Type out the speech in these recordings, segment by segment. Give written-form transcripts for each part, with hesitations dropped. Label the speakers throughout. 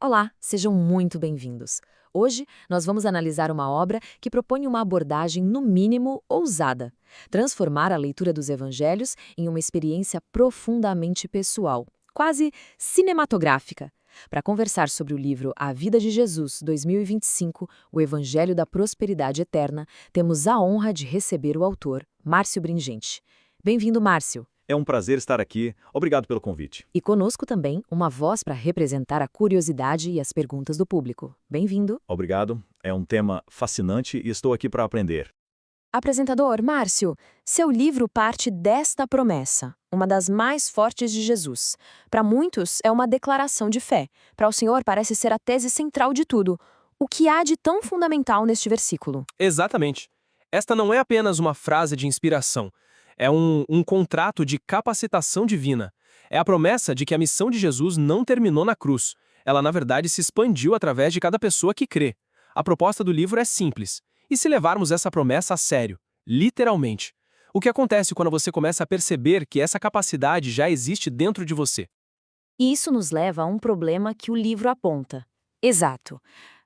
Speaker 1: Olá, sejam muito bem-vindos. Hoje nós vamos analisar uma obra que propõe uma abordagem, no mínimo, ousada: transformar a leitura dos evangelhos em uma experiência profundamente pessoal, quase cinematográfica. Para conversar sobre o livro A Vida de Jesus 2025, o Evangelho da Prosperidade Eterna, temos a honra de receber o autor, Márcio Bringente. Bem-vindo, Márcio.
Speaker 2: É um prazer estar aqui. Obrigado pelo convite.
Speaker 1: E conosco também uma voz para representar a curiosidade e as perguntas do público. Bem-vindo.
Speaker 2: Obrigado. É um tema fascinante e estou aqui para aprender.
Speaker 1: Apresentador, Márcio, seu livro parte desta promessa, uma das mais fortes de Jesus. Para muitos, é uma declaração de fé. Para o senhor, parece ser a tese central de tudo. O que há de tão fundamental neste versículo?
Speaker 3: Exatamente. Esta não é apenas uma frase de inspiração. É um contrato de capacitação divina. É a promessa de que a missão de Jesus não terminou na cruz. Ela, na verdade, se expandiu através de cada pessoa que crê. A proposta do livro é simples. E se levarmos essa promessa a sério, literalmente? O que acontece quando você começa a perceber que essa capacidade já existe dentro de você?
Speaker 1: E isso nos leva a um problema que o livro aponta. Exato.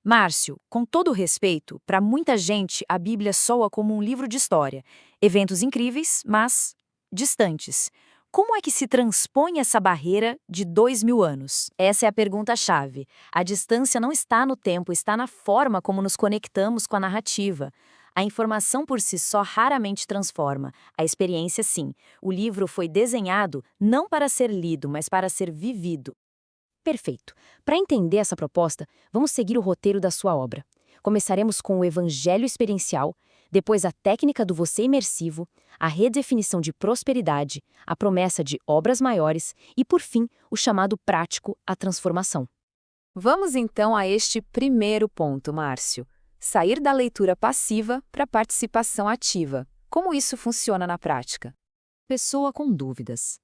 Speaker 1: Márcio, com todo o respeito, para muita gente a Bíblia soa como um livro de história. Eventos incríveis, mas distantes. Como é que se transpõe essa barreira de 2000 anos? Essa é a pergunta-chave. A distância não está no tempo, está na forma como nos conectamos com a narrativa. A informação por si só raramente transforma. A experiência, sim. O livro foi desenhado não para ser lido, mas para ser vivido. Perfeito. Para entender essa proposta, vamos seguir o roteiro da sua obra. Começaremos com o evangelho experiencial, depois a técnica do você imersivo, a redefinição de prosperidade, a promessa de obras maiores e, por fim, o chamado prático, a transformação. Vamos então a este primeiro ponto, Márcio. Sair da leitura passiva para a participação ativa. Como isso funciona na prática? Pessoa com dúvidas.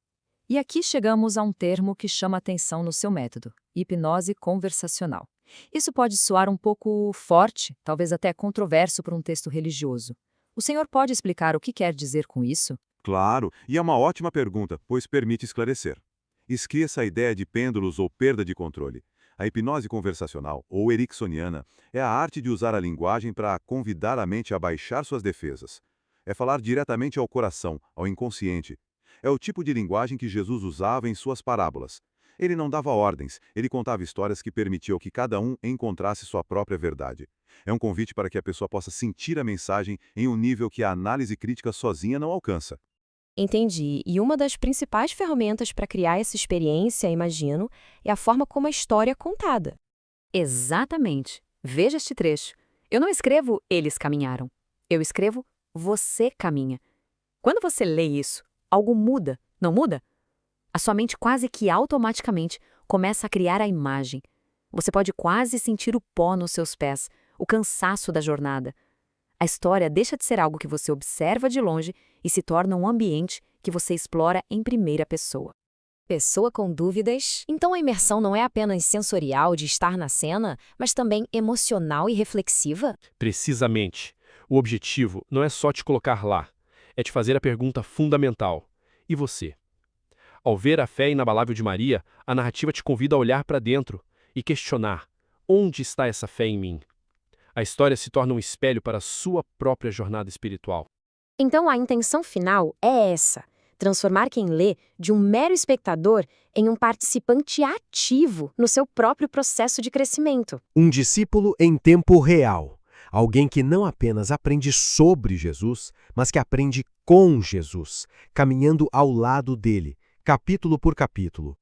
Speaker 1: E aqui chegamos a um termo que chama atenção no seu método: hipnose conversacional. Isso pode soar um pouco forte, talvez até controverso para um texto religioso. O senhor pode explicar o que quer dizer com isso?
Speaker 4: Claro, e é uma ótima pergunta, pois permite esclarecer. Esqueça a ideia de pêndulos ou perda de controle. A hipnose conversacional, ou ericksoniana, é a arte de usar a linguagem para convidar a mente a baixar suas defesas. É falar diretamente ao coração, ao inconsciente. É o tipo de linguagem que Jesus usava em suas parábolas. Ele não dava ordens, ele contava histórias que permitiam que cada um encontrasse sua própria verdade. É um convite para que a pessoa possa sentir a mensagem em um nível que a análise crítica sozinha não alcança.
Speaker 1: Entendi. E uma das principais ferramentas para criar essa experiência, imagino, é a forma como a história é contada. Exatamente. Veja este trecho. Eu não escrevo "eles caminharam". Eu escrevo "você caminha". Quando você lê isso, algo muda, não muda? A sua mente quase que automaticamente começa a criar a imagem. Você pode quase sentir o pó nos seus pés, o cansaço da jornada. A história deixa de ser algo que você observa de longe e se torna um ambiente que você explora em primeira pessoa. Pessoa com dúvidas? Então a imersão não é apenas sensorial de estar na cena, mas também emocional e reflexiva?
Speaker 3: Precisamente. O objetivo não é só te colocar lá, é te fazer a pergunta fundamental: e você? Ao ver a fé inabalável de Maria, a narrativa te convida a olhar para dentro e questionar: onde está essa fé em mim? A história se torna um espelho para a sua própria jornada espiritual.
Speaker 1: Então a intenção final é essa: transformar quem lê de um mero espectador em um participante ativo no seu próprio processo de crescimento.
Speaker 5: Um discípulo em tempo real. Alguém que não apenas aprende sobre Jesus, mas que aprende com Jesus, caminhando ao lado dele, capítulo por capítulo.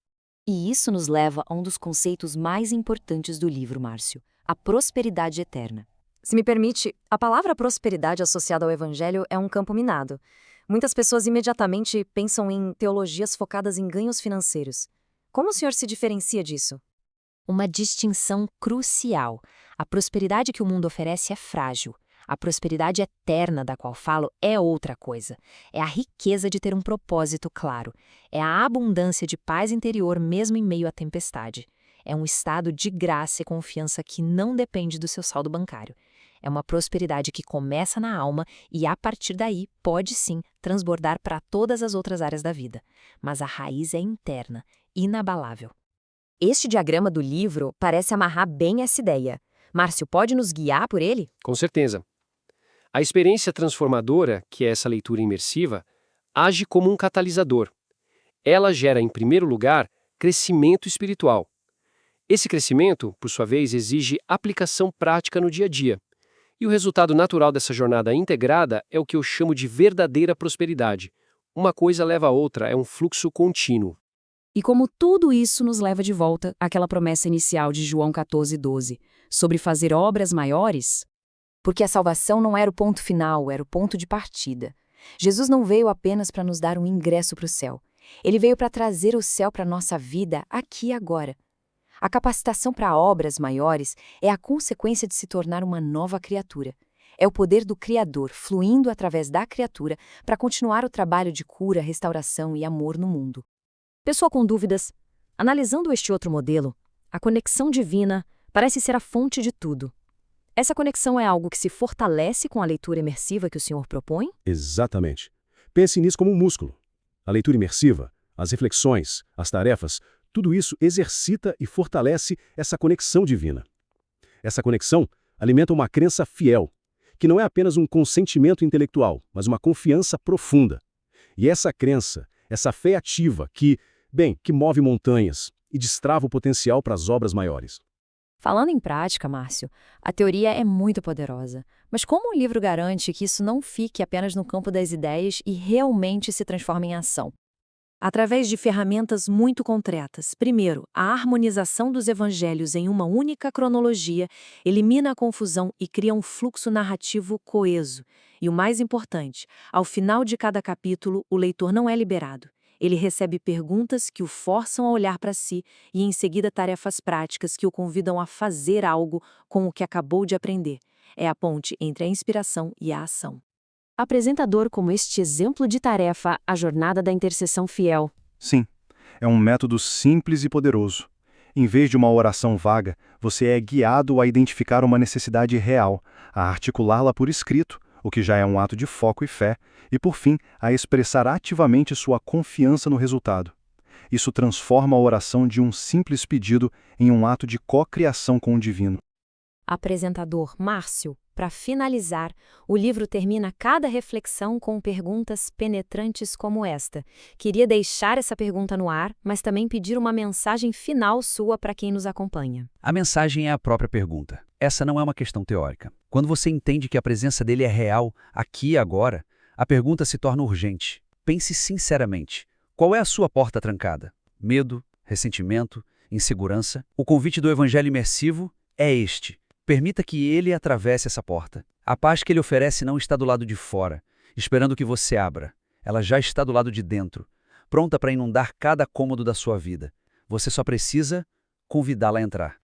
Speaker 1: E isso nos leva a um dos conceitos mais importantes do livro, Márcio: a prosperidade eterna. Se me permite, a palavra prosperidade associada ao evangelho é um campo minado. Muitas pessoas imediatamente pensam em teologias focadas em ganhos financeiros. Como o senhor se diferencia disso? Uma distinção crucial. A prosperidade que o mundo oferece é frágil. A prosperidade eterna da qual falo é outra coisa. É a riqueza de ter um propósito claro. É a abundância de paz interior mesmo em meio à tempestade. É um estado de graça e confiança que não depende do seu saldo bancário. É uma prosperidade que começa na alma e, a partir daí, pode sim transbordar para todas as outras áreas da vida. Mas a raiz é interna, inabalável. Este diagrama do livro parece amarrar bem essa ideia. Márcio, pode nos guiar por ele?
Speaker 6: Com certeza. A experiência transformadora, que é essa leitura imersiva, age como um catalisador. Ela gera, em primeiro lugar, crescimento espiritual. Esse crescimento, por sua vez, exige aplicação prática no dia a dia. E o resultado natural dessa jornada integrada é o que eu chamo de verdadeira prosperidade. Uma coisa leva a outra, é um fluxo contínuo.
Speaker 7: E como tudo isso nos leva de volta àquela promessa inicial de João 14:12, sobre fazer obras maiores?
Speaker 1: Porque a salvação não era o ponto final, era o ponto de partida. Jesus não veio apenas para nos dar um ingresso para o céu. Ele veio para trazer o céu para a nossa vida aqui e agora. A capacitação para obras maiores é a consequência de se tornar uma nova criatura. É o poder do Criador fluindo através da criatura para continuar o trabalho de cura, restauração e amor no mundo.
Speaker 7: Pessoal com dúvidas, analisando este outro modelo, a conexão divina parece ser a fonte de tudo. Essa conexão é algo que se fortalece com a leitura imersiva que o senhor propõe?
Speaker 8: Exatamente. Pense nisso como um músculo. A leitura imersiva, as reflexões, as tarefas, tudo isso exercita e fortalece essa conexão divina. Essa conexão alimenta uma crença fiel, que não é apenas um consentimento intelectual, mas uma confiança profunda. E essa crença, essa fé ativa que move montanhas e destrava o potencial para as obras maiores.
Speaker 1: Falando em prática, Márcio, a teoria é muito poderosa. Mas como o livro garante que isso não fique apenas no campo das ideias e realmente se transforme em ação? Através de ferramentas muito concretas. Primeiro, a harmonização dos evangelhos em uma única cronologia elimina a confusão e cria um fluxo narrativo coeso. E o mais importante, ao final de cada capítulo, o leitor não é liberado. Ele recebe perguntas que o forçam a olhar para si e, em seguida, tarefas práticas que o convidam a fazer algo com o que acabou de aprender. É a ponte entre a inspiração e a ação.
Speaker 7: Apresentador como este exemplo de tarefa, a jornada da intercessão fiel.
Speaker 9: Sim, é um método simples e poderoso. Em vez de uma oração vaga, você é guiado a identificar uma necessidade real, a articulá-la por escrito, o que já é um ato de foco e fé, e, por fim, a expressar ativamente sua confiança no resultado. Isso transforma a oração de um simples pedido em um ato de cocriação com o divino.
Speaker 7: Apresentador Márcio, para finalizar, o livro termina cada reflexão com perguntas penetrantes como esta. Queria deixar essa pergunta no ar, mas também pedir uma mensagem final sua para quem nos acompanha.
Speaker 10: A mensagem é a própria pergunta. Essa não é uma questão teórica. Quando você entende que a presença dele é real, aqui e agora, a pergunta se torna urgente. Pense sinceramente. Qual é a sua porta trancada? Medo, ressentimento, insegurança? O convite do Evangelho imersivo é este. Permita que ele atravesse essa porta. A paz que ele oferece não está do lado de fora, esperando que você abra. Ela já está do lado de dentro, pronta para inundar cada cômodo da sua vida. Você só precisa convidá-la a entrar.